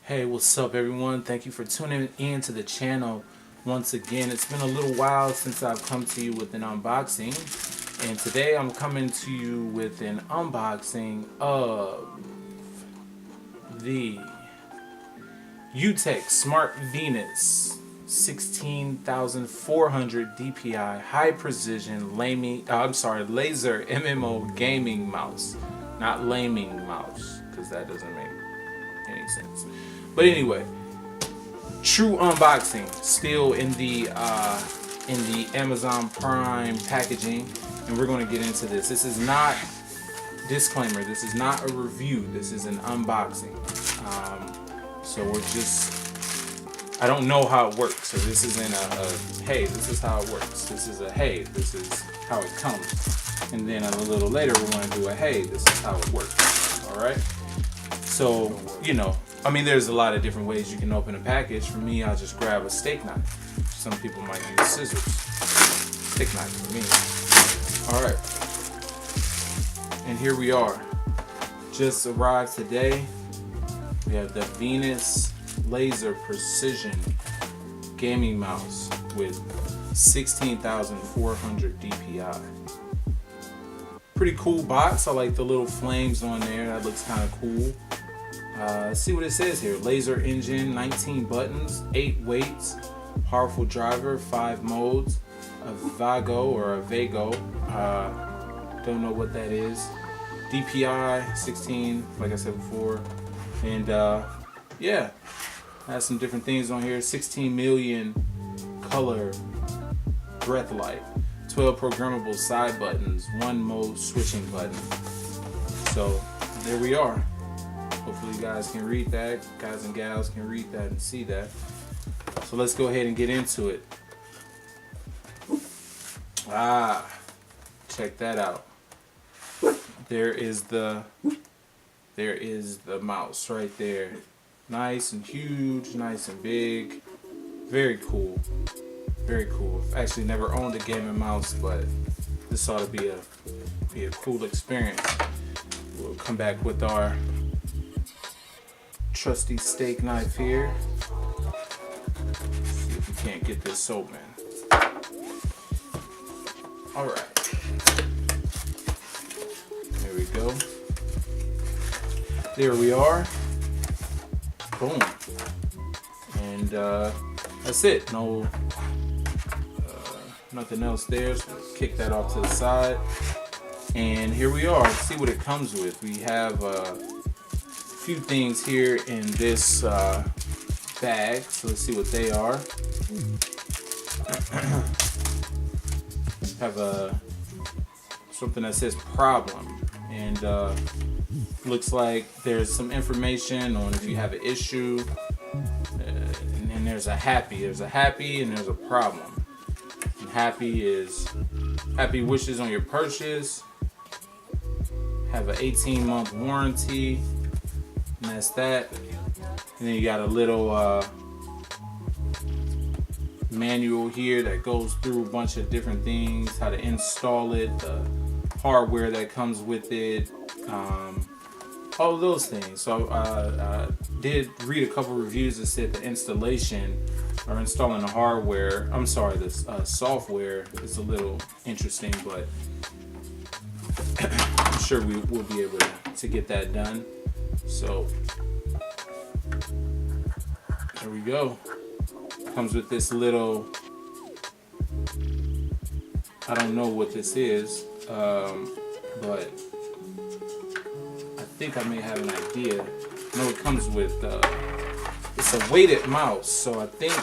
Hey, what's up everyone? Thank you for tuning in to the channel once again. It's been a little while since I've come to you with an unboxing, and today I'm coming to you with an unboxing of the Utech Smart Venus 16,400 DPI high precision laser MMO gaming mouse. Not laming mouse, because that doesn't make any sense. But anyway, true unboxing, still in the Amazon Prime packaging, and we're going to get into this. This is not, disclaimer, this is not a review. This is an unboxing. So we're just, I don't know how it works. So this isn't a hey, this is how it works. This is a hey, this is how it comes. And then a little later we're going to do a hey, this is how it works. All right. So, you know, I mean, there's a lot of different ways you can open a package. For me, I'll just grab a steak knife. Some people might use scissors. Steak knife for me. All right. And here we are. Just arrived today. We have the Venus Laser Precision Gaming Mouse with 16,400 DPI. Pretty cool box. I like the little flames on there. That looks kind of cool. Let's see what it says here. Laser engine, 19 buttons, 8 weights, powerful driver, 5 modes, a Vago or a Vago. Don't know what that is. DPI 16, like I said before. And yeah, has some different things on here. 16 million color breath light, 12 programmable side buttons, 1 mode switching button. So there we are. Hopefully you guys can read that, guys and gals can read that and see that. So let's go ahead and get into it. Check that out. There is the mouse right there. Nice and huge, nice and big. Very cool. Very cool. I've actually never owned a gaming mouse, but this ought to be a cool experience. We'll come back with our trusty steak knife here. See if we can't get this open. Alright. There we go. There we are. Boom. And that's it. No nothing else there. So kick that off to the side. And here we are. Let's see what it comes with. We have few things here in this bag, so let's see what they are. Have something that says problem, and looks like there's some information on if you have an issue, and there's a happy and there's a problem. And happy is happy wishes on your purchase, have an 18-month warranty. And that's that. And then you got a little manual here that goes through a bunch of different things, how to install it, the hardware that comes with it, all of those things. So I did read a couple reviews that said the installation or installing the hardware, the software is a little interesting, but I'm sure we will be able to get that done. So there we go. Comes with this little, I don't know what this is, but I think I may have an idea. I know it comes with, it's a weighted mouse, so I think,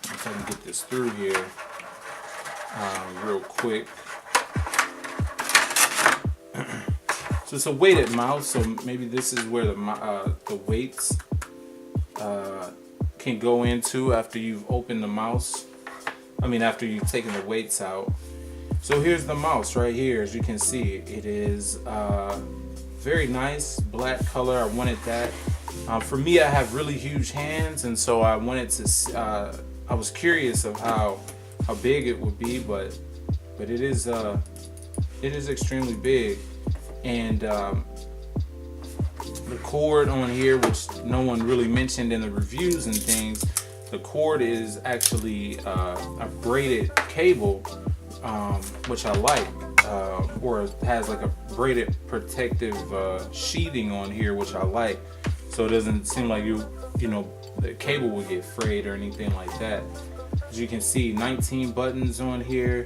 if I can get this through here real quick. So it's a weighted mouse, so maybe this is where the weights can go into after you've opened the mouse. After you've taken the weights out. So here's the mouse right here. As you can see, it is very nice black color. I wanted that. For me, I have really huge hands, and so I wanted to. I was curious of how big it would be, but it is extremely big. And The cord on here, which no one really mentioned in the reviews and things, the cord is actually a braided cable, which I like, or it has like a braided protective sheathing on here, which I like, so it doesn't seem like you know the cable would get frayed or anything like that. As you can see, 19 buttons on here,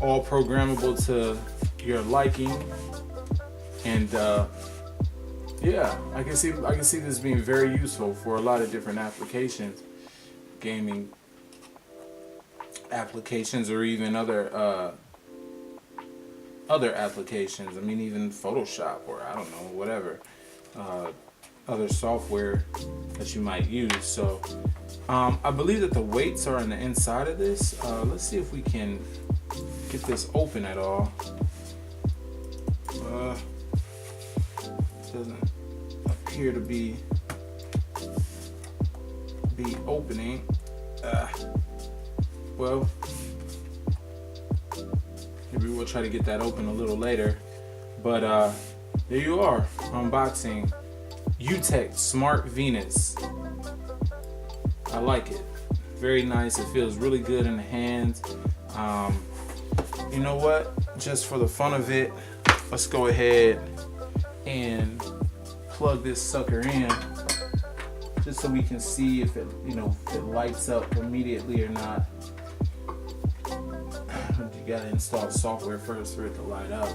all programmable to your liking, and yeah, I can see this being very useful for a lot of different applications, gaming applications, or even other applications. I mean, even Photoshop, or I don't know, whatever other software that you might use. So I believe that the weights are on the inside of this. Let's see if we can get this open at all. Doesn't appear to be opening. Well, maybe we'll try to get that open a little later. But there you are, unboxing Utech Smart Venus. I like it. Very nice. It feels really good in the hands. You know what? Just for the fun of it, let's go ahead and plug this sucker in, just so we can see if it, if it lights up immediately or not. You gotta install software first for it to light up.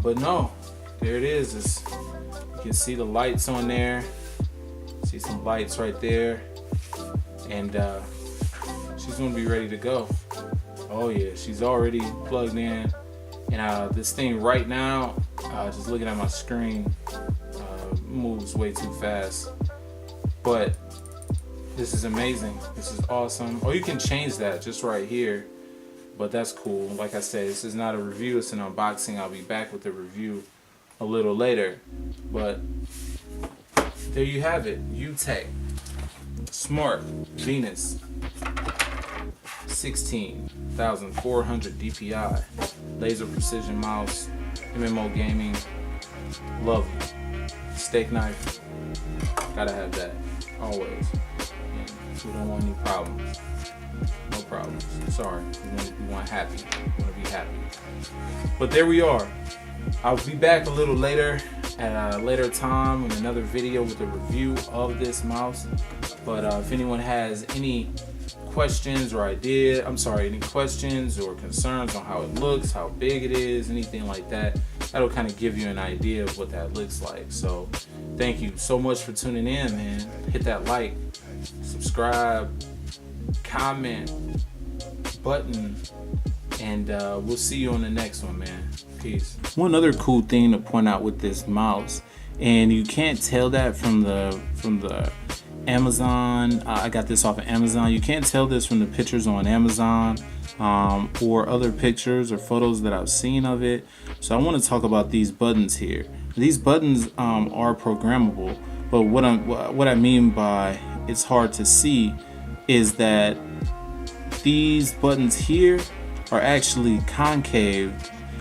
But no, there it is. You can see the lights on there. See some lights right there, and she's gonna be ready to go. Oh yeah, she's already plugged in. And this thing right now, just looking at my screen, moves way too fast. But this is amazing. This is awesome. Oh, you can change that just right here. But that's cool. Like I said, this is not a review, it's an unboxing. I'll be back with the review a little later. But there you have it. Utech Smart Venus 16,400 DPI laser precision mouse, MMO gaming. Love it. Steak knife, gotta have that always. And we don't want any problems. No problems. Sorry. We want happy. We want to be happy. But there we are. I'll be back a little later at a later time with another video with a review of this mouse. But if anyone has any questions or any questions or concerns on how it looks, how big it is, anything like that, that'll kind of give you an idea of what that looks like. So thank you so much for tuning in, man. Hit that like, subscribe, comment button, and we'll see you on the next one, man. Peace. One other cool thing to point out with this mouse, and you can't tell that from the Amazon. I got this off of Amazon. You can't tell this from the pictures on Amazon or other pictures or photos that I've seen of it. So I want to talk about these buttons here. These buttons are programmable, but what I mean by it's hard to see is that these buttons here are actually concave.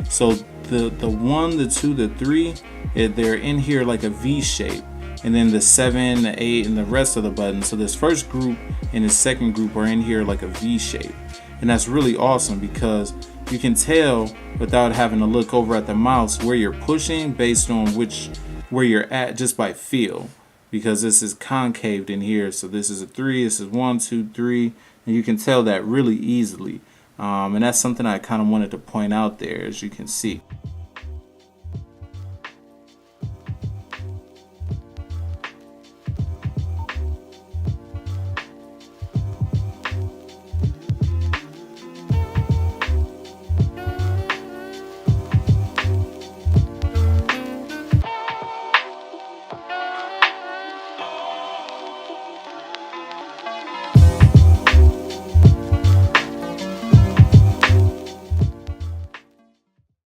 So the 1, the 2, the 3, they're in here like a V shape, and then the 7, the 8, and the rest of the buttons. So this first group and the second group are in here like a V shape, and that's really awesome because you can tell without having to look over at the mouse where you're pushing based on where you're at just by feel, because this is concaved in here. So this is a 3, this is 1, 2, 3, and you can tell that really easily. And that's something I kind of wanted to point out there, as you can see.